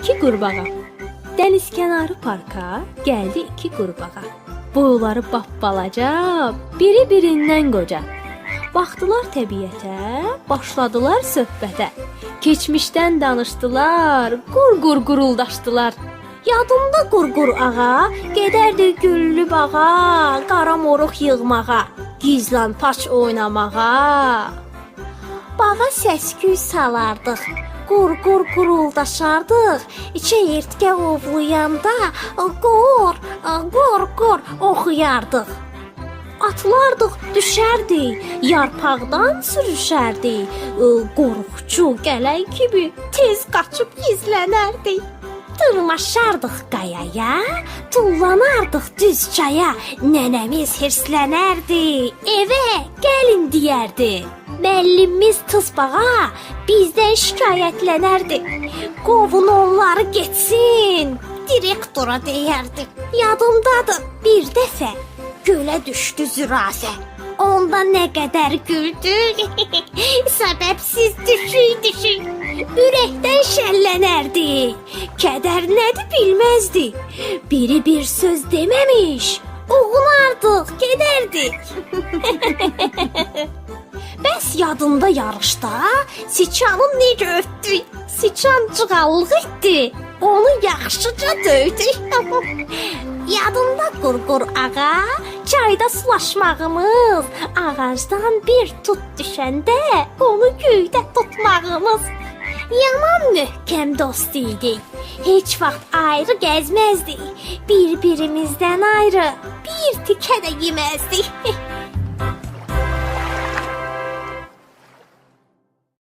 İki qurbağa. Dənizkənarı parka gəldi iki qurbağa. Boyları balaca, biri birindən qoca. Baxdılar təbiətə, başladılar söhbətə. Keçmişdən danışdılar, qur-qur guruldaşdılar. Yadımda qurqur ağa, gedərdi güllü bağa, qara moruq yığmağa, gizlan paç oynamağa. Bağa səs-küy salardıq, qur-qur guruldaşardıq. Çəyirtkə ovlayanda qur-qur oxuyardıq. Atlardıq, düşərdik, yarpaqdan sürüşərdik. Qorxucu gələn kimi tez qaçıb gizlənərdik. Dırmaşardıq qayaya, tullanardıq düz çaya. Nənəmiz hirslənərdi, evə gəlin deyərdi. Müəllimimiz tısbağa bizdən şikayətlənərdi. Qovun onları getsin, direktora deyərdi. Yadımdadır, bir dəfə gölə düşdü zürafə. Onda nə qədər güldük, səbəbsiz düşük, ürəkdən şəllənərdi. Kədər nədir bilməzdi, biri bir söz deməmiş, oğunardıq, gedərdik. Bəs yadında yarışda siçanın necə ötdük, siçan cığallıq etdi, onu yaxşıca döydük. Yadında qurqur ağa, çayda sulaşmağımız, ağacdan bir tut düşəndə onu göydə tutmağımız. Yaman möhkəm dost idik, heç vaxt ayrı gəzməzdik, bir-birimizdən ayrı bir tikə də yeməzdik.